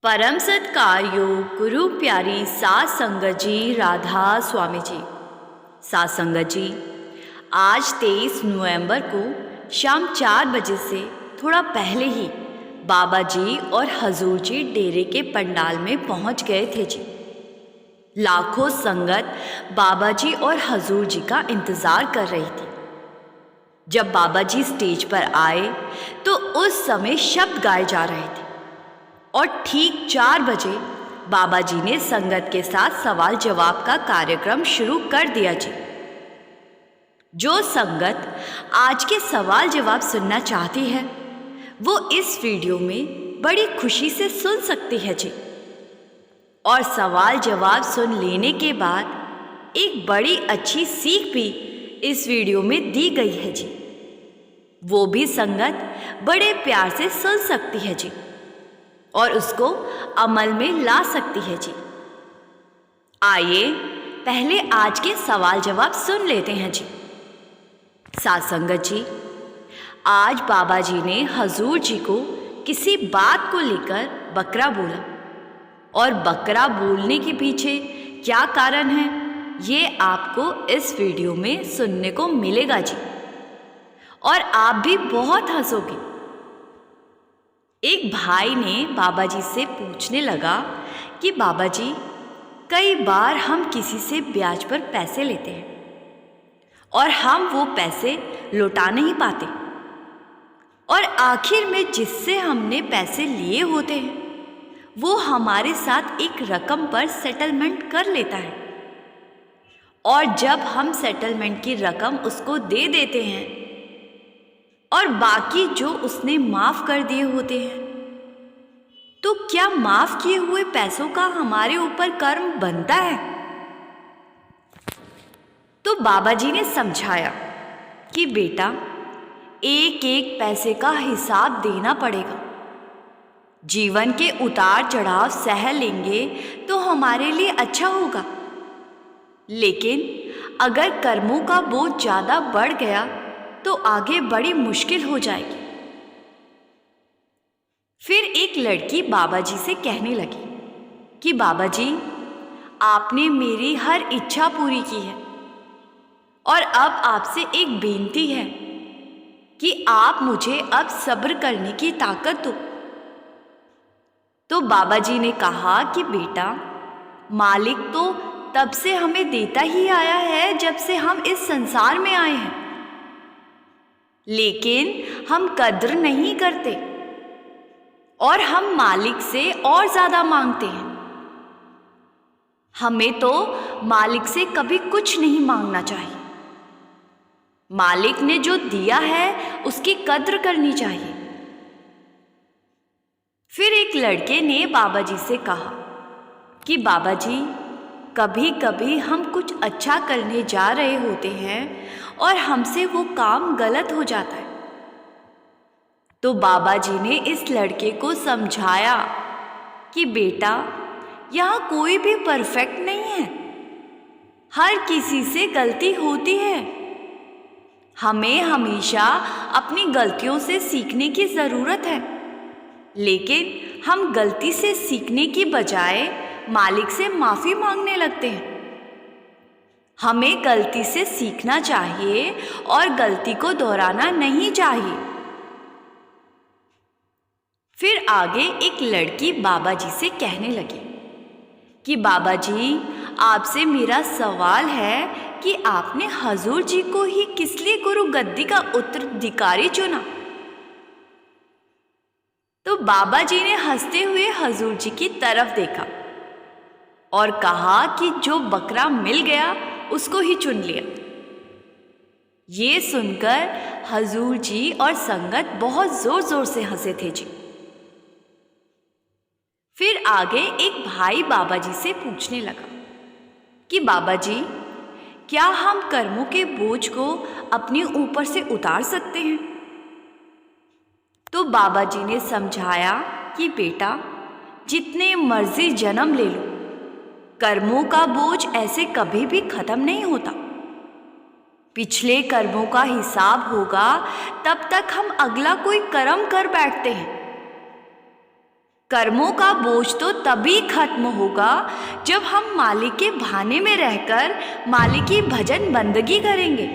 परम सत्कार योग गुरु प्यारी सात संगत जी, राधा स्वामी जी। सात संगत जी, आज 23 नवंबर को शाम 4 बजे से थोड़ा पहले ही बाबा जी और हजूर जी डेरे के पंडाल में पहुंच गए थे जी। लाखों संगत बाबा जी और हजूर जी का इंतज़ार कर रही थी। जब बाबा जी स्टेज पर आए तो उस समय शब्द गाए जा रहे थे और ठीक 4 बजे बाबा जी ने संगत के साथ सवाल जवाब का कार्यक्रम शुरू कर दिया जी। जो संगत आज के सवाल जवाब सुनना चाहती है वो इस वीडियो में बड़ी खुशी से सुन सकती है जी। और सवाल जवाब सुन लेने के बाद एक बड़ी अच्छी सीख भी इस वीडियो में दी गई है जी। वो भी संगत बड़े प्यार से सुन सकती है जी और उसको अमल में ला सकती है जी। आइए पहले आज के सवाल जवाब सुन लेते हैं जी। सात संगत जी, आज बाबा जी ने हजूर जी को किसी बात को लेकर बकरा बोला और बकरा बोलने के पीछे क्या कारण है ये आपको इस वीडियो में सुनने को मिलेगा जी। और आप भी बहुत हंसोगे। एक भाई ने बाबा जी से पूछने लगा कि बाबा जी, कई बार हम किसी से ब्याज पर पैसे लेते हैं और हम वो पैसे लौटा नहीं पाते और आखिर में जिससे हमने पैसे लिए होते हैं वो हमारे साथ एक रकम पर सेटलमेंट कर लेता है और जब हम सेटलमेंट की रकम उसको दे देते हैं और बाकी जो उसने माफ़ कर दिए होते हैं तो क्या माफ़ किए हुए पैसों का हमारे ऊपर कर्म बनता है? तो बाबा जी ने समझाया कि बेटा, एक एक पैसे का हिसाब देना पड़ेगा। जीवन के उतार चढ़ाव सह लेंगे तो हमारे लिए अच्छा होगा, लेकिन अगर कर्मों का बोझ ज़्यादा बढ़ गया तो आगे बड़ी मुश्किल हो जाएगी। फिर एक लड़की बाबा जी से कहने लगी कि बाबा जी, आपने मेरी हर इच्छा पूरी की है और अब आपसे एक बेनती है कि आप मुझे अब सब्र करने की ताकत दो। तो बाबा जी ने कहा कि बेटा, मालिक तो तब से हमें देता ही आया है जब से हम इस संसार में आए हैं, लेकिन हम कद्र नहीं करते और हम मालिक से और ज़्यादा मांगते हैं। हमें तो मालिक से कभी कुछ नहीं मांगना चाहिए। मालिक ने जो दिया है उसकी कद्र करनी चाहिए। फिर एक लड़के ने बाबा जी से कहा कि बाबा जी, कभी कभी हम कुछ अच्छा करने जा रहे होते हैं और हमसे वो काम गलत हो जाता है। तो बाबा जी ने इस लड़के को समझाया कि बेटा, यहाँ कोई भी परफेक्ट नहीं है, हर किसी से गलती होती है। हमें हमेशा अपनी गलतियों से सीखने की ज़रूरत है, लेकिन हम गलती से सीखने की बजाय मालिक से माफ़ी मांगने लगते हैं। हमें गलती से सीखना चाहिए और गलती को दोहराना नहीं चाहिए। फिर आगे एक लड़की बाबा जी से कहने लगी कि बाबा जी, आपसे मेरा सवाल है कि आपने हजूर जी को ही किस लिए गुरु गद्दी का उत्तराधिकारी चुना? तो बाबा जी ने हंसते हुए हजूर जी की तरफ देखा और कहा कि जो बकरा मिल गया उसको ही चुन लिया। ये सुनकर हजूर जी और संगत बहुत जोर जोर से हंसे थे जी। फिर आगे एक भाई बाबा जी से पूछने लगा कि बाबा जी, क्या हम कर्मों के बोझ को अपने ऊपर से उतार सकते हैं? तो बाबा जी ने समझाया कि बेटा, जितने मर्जी जन्म ले लो, कर्मों का बोझ ऐसे कभी भी खत्म नहीं होता। पिछले कर्मों का हिसाब होगा तब तक हम अगला कोई कर्म कर बैठते हैं। कर्मों का बोझ तो तभी खत्म होगा जब हम मालिक के भाने में रहकर मालिक की भजन बंदगी करेंगे,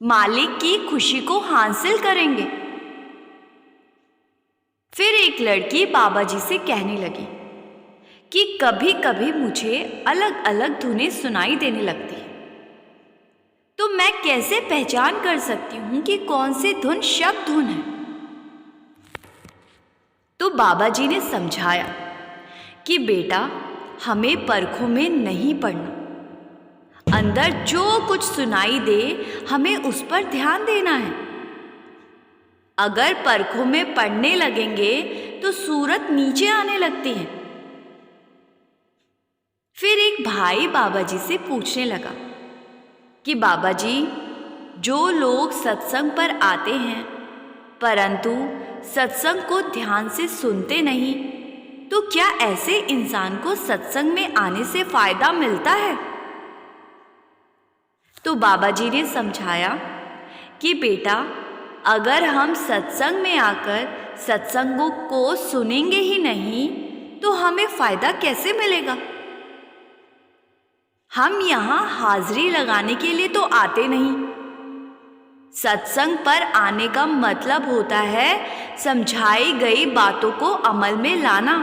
मालिक की खुशी को हासिल करेंगे। फिर एक लड़की बाबा जी से कहने लगी कि कभी कभी मुझे अलग अलग धुनें सुनाई देने लगती है, तो मैं कैसे पहचान कर सकती हूँ कि कौन सी धुन शब्द धुन है। तो बाबा जी ने समझाया कि बेटा, हमें परखों में नहीं पड़ना, अंदर जो कुछ सुनाई दे हमें उस पर ध्यान देना है। अगर परखों में पड़ने लगेंगे तो सूरत नीचे आने लगती है। फिर एक भाई बाबा जी से पूछने लगा कि बाबा जी, जो लोग सत्संग पर आते हैं परंतु सत्संग को ध्यान से सुनते नहीं, तो क्या ऐसे इंसान को सत्संग में आने से फायदा मिलता है? तो बाबा जी ने समझाया कि बेटा, अगर हम सत्संग में आकर सत्संगों को सुनेंगे ही नहीं तो हमें फायदा कैसे मिलेगा? हम यहाँ हाजिरी लगाने के लिए तो आते नहीं। सत्संग पर आने का मतलब होता है समझाई गई बातों को अमल में लाना।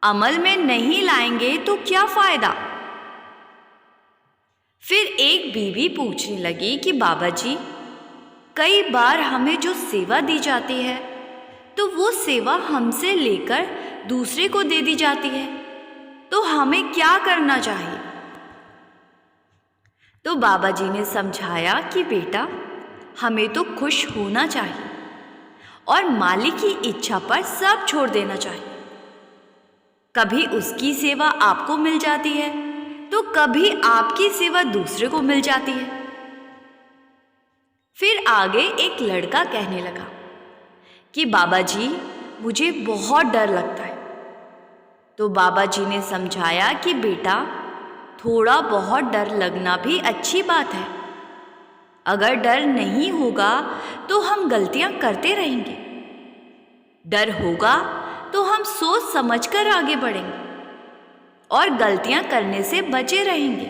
अमल में नहीं लाएंगे तो क्या फायदा? फिर एक बीवी पूछने लगी कि बाबा जी, कई बार हमें जो सेवा दी जाती है तो वो सेवा हमसे लेकर दूसरे को दे दी जाती है, तो हमें क्या करना चाहिए? तो बाबा जी ने समझाया कि बेटा, हमें तो खुश होना चाहिए और मालिक की इच्छा पर सब छोड़ देना चाहिए। कभी उसकी सेवा आपको मिल जाती है तो कभी आपकी सेवा दूसरे को मिल जाती है। फिर आगे एक लड़का कहने लगा कि बाबा जी, मुझे बहुत डर लगता है। तो बाबा जी ने समझाया कि बेटा, थोड़ा बहुत डर लगना भी अच्छी बात है। अगर डर नहीं होगा तो हम गलतियां करते रहेंगे। डर होगा तो हम सोच समझकर आगे बढ़ेंगे और गलतियां करने से बचे रहेंगे।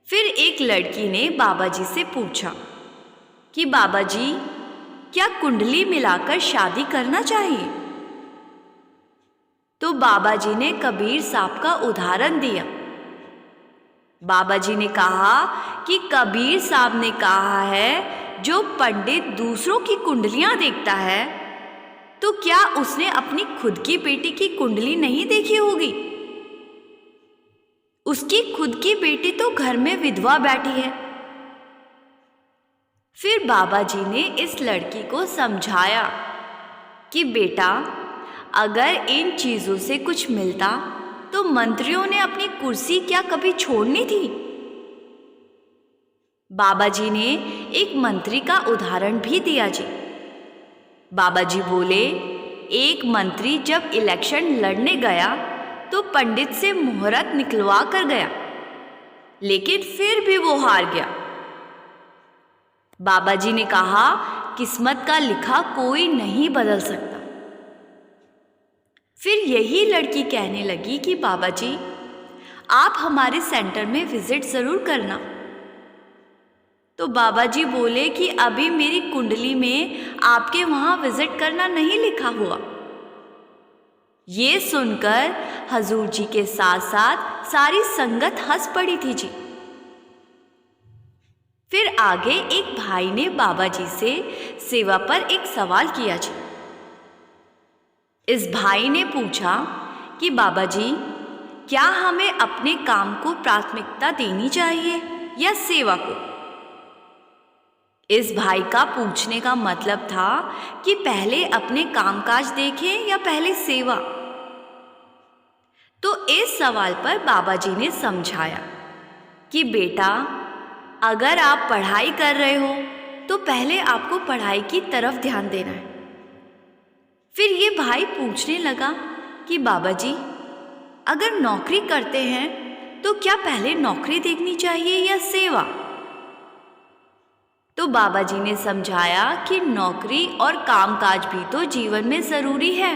फिर एक लड़की ने बाबा जी से पूछा कि बाबा जी, क्या कुंडली मिलाकर शादी करना चाहिए? तो बाबा जी ने कबीर साहब का उदाहरण दिया। बाबा जी ने कहा कि कबीर साहब ने कहा है, जो पंडित दूसरों की कुंडलियां देखता है तो क्या उसने अपनी खुद की बेटी की कुंडली नहीं देखी होगी? उसकी खुद की बेटी तो घर में विधवा बैठी है। फिर बाबा जी ने इस लड़की को समझाया कि बेटा, अगर इन चीजों से कुछ मिलता तो मंत्रियों ने अपनी कुर्सी क्या कभी छोड़नी थी? बाबा जी ने एक मंत्री का उदाहरण भी दिया जी। बाबा जी बोले, एक मंत्री जब इलेक्शन लड़ने गया तो पंडित से मुहूर्त निकलवा कर गया, लेकिन फिर भी वो हार गया। बाबा जी ने कहा, किस्मत का लिखा कोई नहीं बदल सकता। फिर यही लड़की कहने लगी कि बाबा जी, आप हमारे सेंटर में विजिट जरूर करना। तो बाबा जी बोले कि अभी मेरी कुंडली में आपके वहां विजिट करना नहीं लिखा हुआ। ये सुनकर हजूर जी के साथ साथ सारी संगत हंस पड़ी थी जी। फिर आगे एक भाई ने बाबा जी से सेवा पर एक सवाल किया जी। इस भाई ने पूछा कि बाबा जी, क्या हमें अपने काम को प्राथमिकता देनी चाहिए या सेवा को? इस भाई का पूछने का मतलब था कि पहले अपने कामकाज देखें या पहले सेवा। तो इस सवाल पर बाबा जी ने समझाया कि बेटा, अगर आप पढ़ाई कर रहे हो तो पहले आपको पढ़ाई की तरफ ध्यान देना है। फिर ये भाई पूछने लगा कि बाबा जी, अगर नौकरी करते हैं तो क्या पहले नौकरी देखनी चाहिए या सेवा? तो बाबा जी ने समझाया कि नौकरी और कामकाज भी तो जीवन में ज़रूरी है।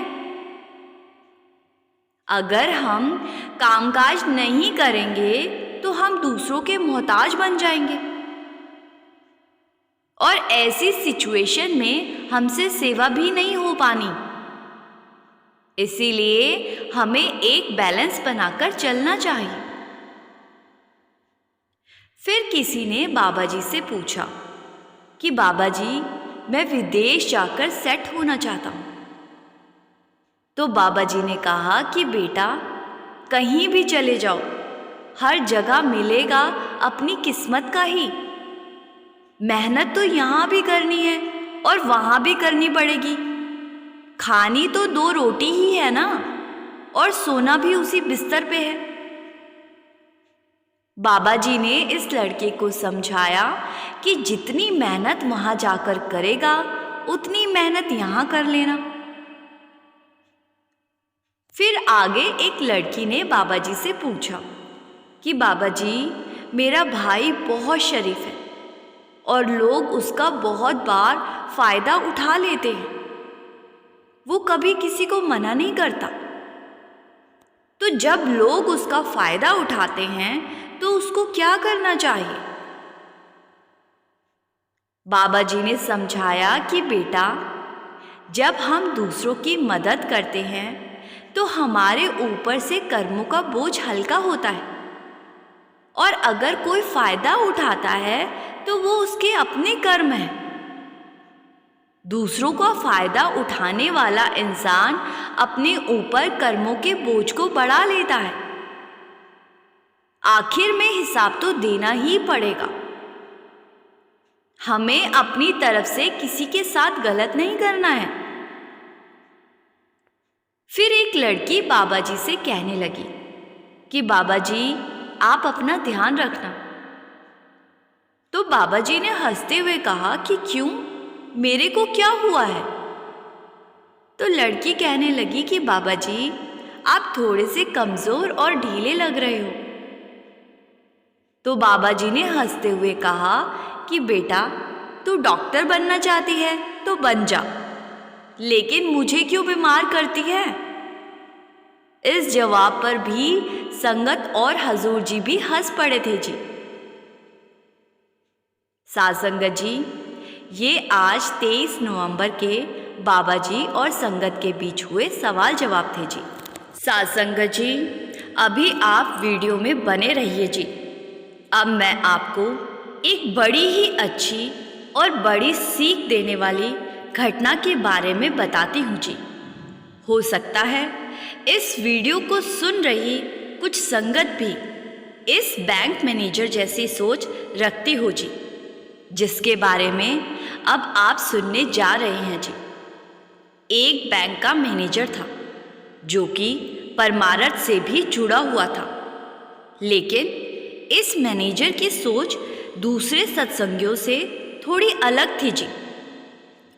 अगर हम कामकाज नहीं करेंगे तो हम दूसरों के मोहताज बन जाएंगे और ऐसी सिचुएशन में हमसे सेवा भी नहीं हो पानी। इसीलिए हमें एक बैलेंस बनाकर चलना चाहिए। फिर किसी ने बाबा जी से पूछा कि बाबा जी, मैं विदेश जाकर सेट होना चाहता हूँ। तो बाबा जी ने कहा कि बेटा, कहीं भी चले जाओ, हर जगह मिलेगा अपनी किस्मत का ही। मेहनत तो यहाँ भी करनी है और वहाँ भी करनी पड़ेगी। खानी तो 2 रोटी ही है ना, और सोना भी उसी बिस्तर पे है। बाबा जी ने इस लड़के को समझाया कि जितनी मेहनत वहाँ जाकर करेगा उतनी मेहनत यहाँ कर लेना। फिर आगे एक लड़की ने बाबा जी से पूछा कि बाबा जी, मेरा भाई बहुत शरीफ है और लोग उसका बहुत बार फ़ायदा उठा लेते हैं। वो कभी किसी को मना नहीं करता। तो जब लोग उसका फ़ायदा उठाते हैं तो उसको क्या करना चाहिए? बाबा जी ने समझाया कि बेटा, जब हम दूसरों की मदद करते हैं तो हमारे ऊपर से कर्मों का बोझ हल्का होता है, और अगर कोई फ़ायदा उठाता है तो वो उसके अपने कर्म हैं। दूसरों का फ़ायदा उठाने वाला इंसान अपने ऊपर कर्मों के बोझ को बढ़ा लेता है। आखिर में हिसाब तो देना ही पड़ेगा। हमें अपनी तरफ से किसी के साथ गलत नहीं करना है। फिर एक लड़की बाबा जी से कहने लगी कि बाबा जी, आप अपना ध्यान रखना। तो बाबा जी ने हंसते हुए कहा कि क्यों, मेरे को क्या हुआ है? तो लड़की कहने लगी कि बाबा जी, आप थोड़े से कमज़ोर और ढीले लग रहे हो। तो बाबा जी ने हंसते हुए कहा कि बेटा, तू डॉक्टर बनना चाहती है तो बन जा, लेकिन मुझे क्यों बीमार करती है? इस जवाब पर भी संगत और हजूर जी भी हंस पड़े थे जी। साध संगत जी, ये आज 23 नवंबर के बाबा जी और संगत के बीच हुए सवाल जवाब थे जी। साध संगत जी, अभी आप वीडियो में बने रहिए जी। अब मैं आपको एक बड़ी ही अच्छी और बड़ी सीख देने वाली घटना के बारे में बताती हूँ जी। हो सकता है इस वीडियो को सुन रही कुछ संगत भी इस बैंक मैनेजर जैसी सोच रखती हो जी, जिसके बारे में अब आप सुनने जा रहे हैं जी। एक बैंक का मैनेजर था जो कि परमार्थ से भी जुड़ा हुआ था, लेकिन इस मैनेजर की सोच दूसरे सत्संगियों से थोड़ी अलग थी जी।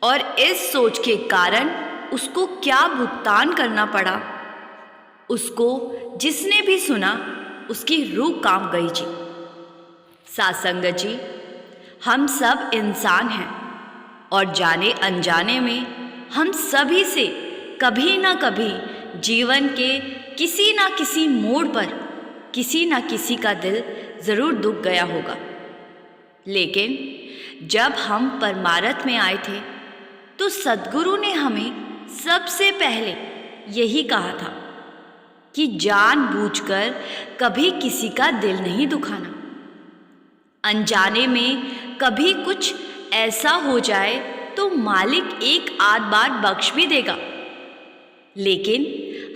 और इस सोच के कारण उसको क्या भुगतान करना पड़ा, उसको जिसने भी सुना उसकी रूह कांप गई जी। साध संगत जी, हम सब इंसान हैं और जाने अनजाने में हम सभी से कभी ना कभी जीवन के किसी ना किसी मोड़ पर किसी ना किसी का दिल ज़रूर दुख गया होगा। लेकिन जब हम परमार्थ में आए थे तो सद्गुरु ने हमें सबसे पहले यही कहा था कि जानबूझकर कभी किसी का दिल नहीं दुखाना। अनजाने में कभी कुछ ऐसा हो जाए तो मालिक एक आध बार बख्श भी देगा, लेकिन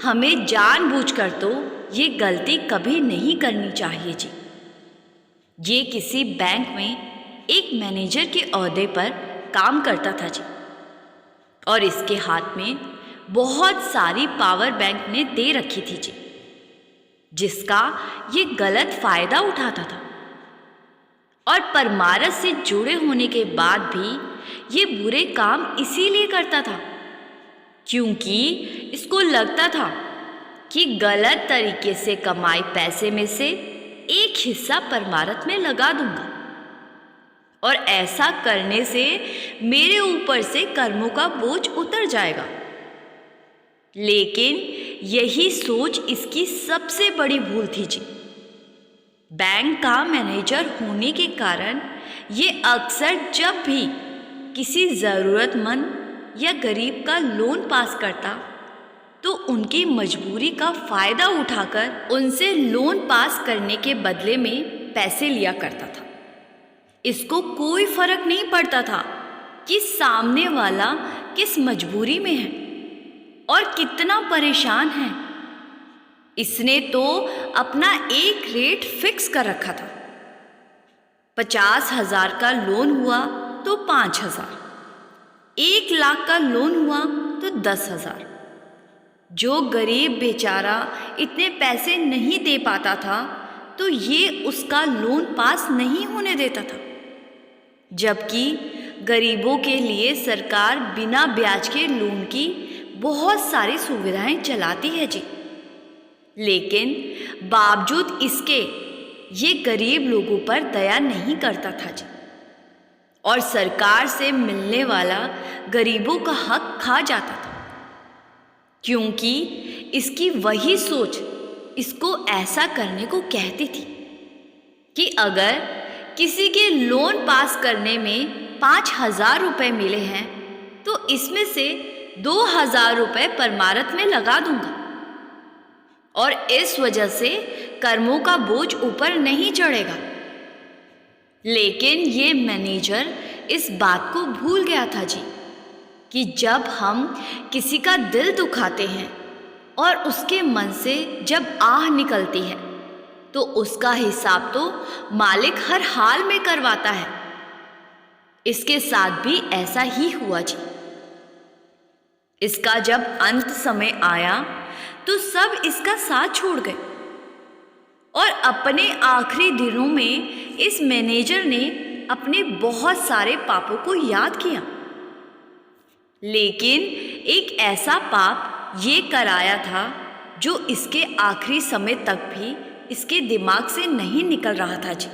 हमें जानबूझकर तो ये गलती कभी नहीं करनी चाहिए जी। ये किसी बैंक में एक मैनेजर के ओहदे पर काम करता था जी, और इसके हाथ में बहुत सारी पावर बैंक ने दे रखी थी जी, जिसका ये गलत फ़ायदा उठाता था। और परमार्थ से जुड़े होने के बाद भी ये बुरे काम इसीलिए करता था क्योंकि इसको लगता था कि गलत तरीके से कमाए पैसे में से एक हिस्सा परमार्थ में लगा दूंगा और ऐसा करने से मेरे ऊपर से कर्मों का बोझ उतर जाएगा। लेकिन यही सोच इसकी सबसे बड़ी भूल थी जी। बैंक का मैनेजर होने के कारण ये अक्सर जब भी किसी ज़रूरतमंद या गरीब का लोन पास करता तो उनकी मजबूरी का फ़ायदा उठाकर उनसे लोन पास करने के बदले में पैसे लिया करता था। इसको कोई फ़र्क नहीं पड़ता था कि सामने वाला किस मजबूरी में है और कितना परेशान है। इसने तो अपना एक रेट फिक्स कर रखा था। 50,000 का लोन हुआ तो 5,000, 1 लाख का लोन हुआ तो 10,000। जो गरीब बेचारा इतने पैसे नहीं दे पाता था तो ये उसका लोन पास नहीं होने देता था, जबकि गरीबों के लिए सरकार बिना ब्याज के लोन की बहुत सारी सुविधाएं चलाती है जी। लेकिन बावजूद इसके ये गरीब लोगों पर दया नहीं करता था जी, और सरकार से मिलने वाला गरीबों का हक खा जाता था, क्योंकि इसकी वही सोच इसको ऐसा करने को कहती थी कि अगर किसी के लोन पास करने में 5,000 रुपये मिले हैं तो इसमें से 2,000 रुपये परमारथ में लगा दूंगा, और इस वजह से कर्मों का बोझ ऊपर नहीं चढ़ेगा। लेकिन ये मैनेजर इस बात को भूल गया था जी कि जब हम किसी का दिल दुखाते हैं और उसके मन से जब आह निकलती है तो उसका हिसाब तो मालिक हर हाल में करवाता है। इसके साथ भी ऐसा ही हुआ जी। इसका जब अंत समय आया तो सब इसका साथ छोड़ गए, और अपने आखिरी दिनों में इस मैनेजर ने अपने बहुत सारे पापों को याद किया। लेकिन एक ऐसा पाप ये कराया था जो इसके आखिरी समय तक भी इसके दिमाग से नहीं निकल रहा था जी।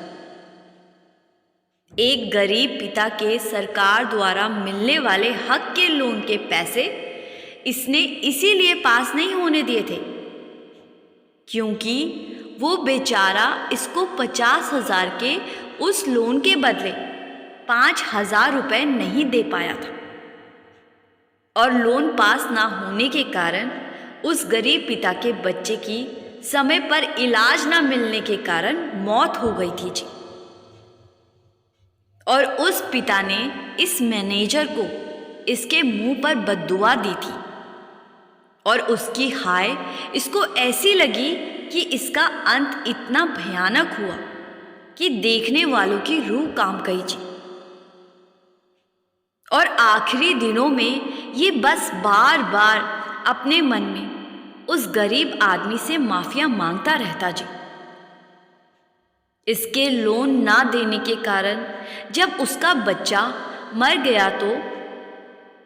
एक गरीब पिता के सरकार द्वारा मिलने वाले हक के लोन के पैसे इसने इसीलिए पास नहीं होने दिए थे क्योंकि वो बेचारा इसको 50,000 के उस लोन के बदले 5,000 रुपये नहीं दे पाया था, और लोन पास ना होने के कारण उस गरीब पिता के बच्चे की समय पर इलाज ना मिलने के कारण मौत हो गई थी जी। और उस पिता ने इस मैनेजर को इसके मुंह पर बद्दुआ दी थी, और उसकी हाय इसको ऐसी लगी कि इसका अंत इतना भयानक हुआ कि देखने वालों की रूह कांप गई जी। और आखिरी दिनों में ये बस बार बार अपने मन में उस गरीब आदमी से माफिया मांगता रहता जी। इसके लोन ना देने के कारण जब उसका बच्चा मर गया तो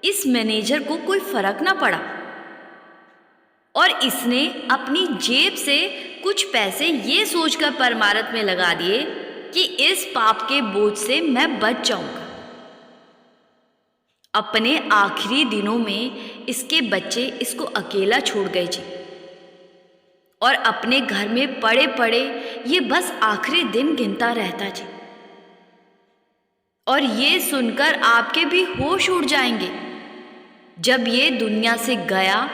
इस मैनेजर को कोई फर्क ना पड़ा, और इसने अपनी जेब से कुछ पैसे ये सोचकर परमारथ में लगा दिए कि इस पाप के बोझ से मैं बच जाऊंगा। अपने आखिरी दिनों में इसके बच्चे इसको अकेला छोड़ गए जी, और अपने घर में पड़े पड़े ये बस आखिरी दिन गिनता रहता जी। और ये सुनकर आपके भी होश उड़ जाएंगे। जब ये दुनिया से गया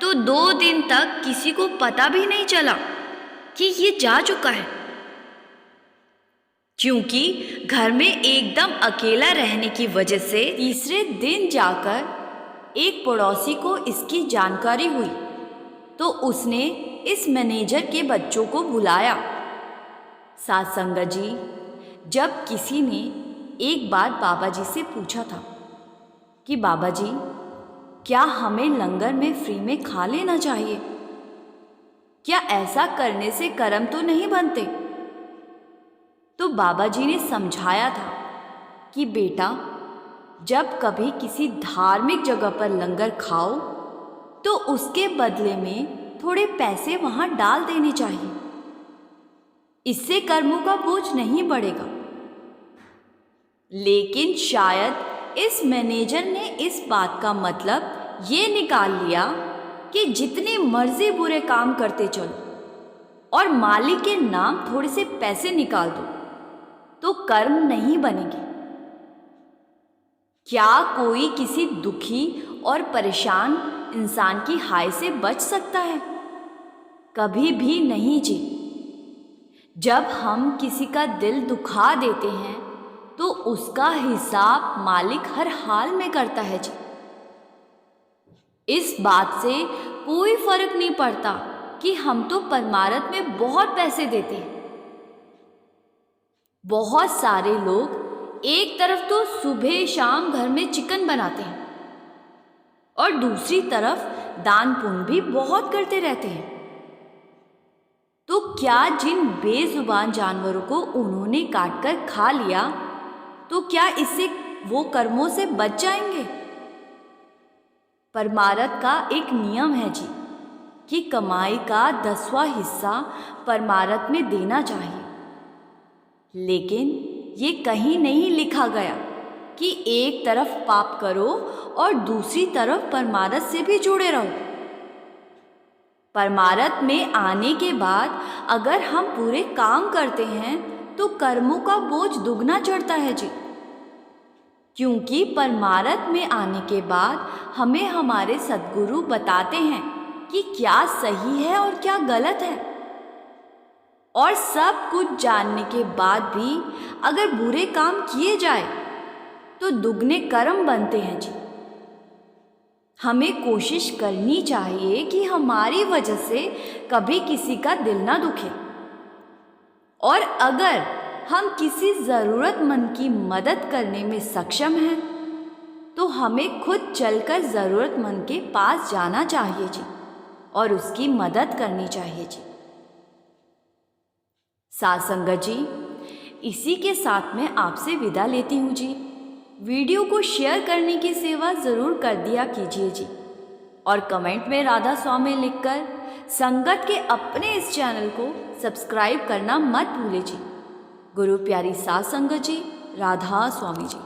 तो 2 दिन तक किसी को पता भी नहीं चला कि ये जा चुका है, क्योंकि घर में एकदम अकेला रहने की वजह से तीसरे दिन जाकर एक पड़ोसी को इसकी जानकारी हुई तो उसने इस मैनेजर के बच्चों को बुलाया। साथ संगत जी, जब किसी ने एक बार बाबा जी से पूछा था कि बाबा जी, क्या हमें लंगर में फ्री में खा लेना चाहिए? क्या ऐसा करने से कर्म तो नहीं बनते? तो बाबा जी ने समझाया था कि बेटा, जब कभी किसी धार्मिक जगह पर लंगर खाओ तो उसके बदले में थोड़े पैसे वहां डाल देने चाहिए। इससे कर्मों का बोझ नहीं बढ़ेगा। लेकिन शायद इस मैनेजर ने इस बात का मतलब ये निकाल लिया कि जितने मर्जी बुरे काम करते चलो और मालिक के नाम थोड़े से पैसे निकाल दो तो कर्म नहीं बनेंगे। क्या कोई किसी दुखी और परेशान इंसान की हाय से बच सकता है? कभी भी नहीं जी। जब हम किसी का दिल दुखा देते हैं तो उसका हिसाब मालिक हर हाल में करता है जी। इस बात से कोई फर्क नहीं पड़ता कि हम तो परमारथ में बहुत पैसे देते हैं। बहुत सारे लोग एक तरफ तो सुबह शाम घर में चिकन बनाते हैं और दूसरी तरफ दान पुण्य भी बहुत करते रहते हैं। तो क्या जिन बेजुबान जानवरों को उन्होंने काटकर खा लिया तो क्या इससे वो कर्मों से बच जाएंगे? परमारथ का एक नियम है जी कि कमाई का 10वां हिस्सा परमारथ में देना चाहिए, लेकिन ये कहीं नहीं लिखा गया कि एक तरफ पाप करो और दूसरी तरफ परमारथ से भी जुड़े रहो। परमारथ में आने के बाद अगर हम पूरे काम करते हैं तो कर्मों का बोझ दुगना चढ़ता है जी, क्योंकि परमारथ में आने के बाद हमें हमारे सद्गुरु बताते हैं कि क्या सही है और क्या गलत है। और सब कुछ जानने के बाद भी अगर बुरे काम किए जाए तो दुगने कर्म बनते हैं जी। हमें कोशिश करनी चाहिए कि हमारी वजह से कभी किसी का दिल ना दुखे, और अगर हम किसी ज़रूरतमंद की मदद करने में सक्षम हैं तो हमें खुद चलकर ज़रूरतमंद के पास जाना चाहिए जी और उसकी मदद करनी चाहिए जी। साथ संगत जी, इसी के साथ मैं आपसे विदा लेती हूँ जी। वीडियो को शेयर करने की सेवा ज़रूर कर दिया कीजिए जी, और कमेंट में राधा स्वामी लिखकर संगत के अपने इस चैनल को सब्सक्राइब करना मत भूलिए जी। गुरु प्यारी साथ संगत जी, राधा स्वामी जी।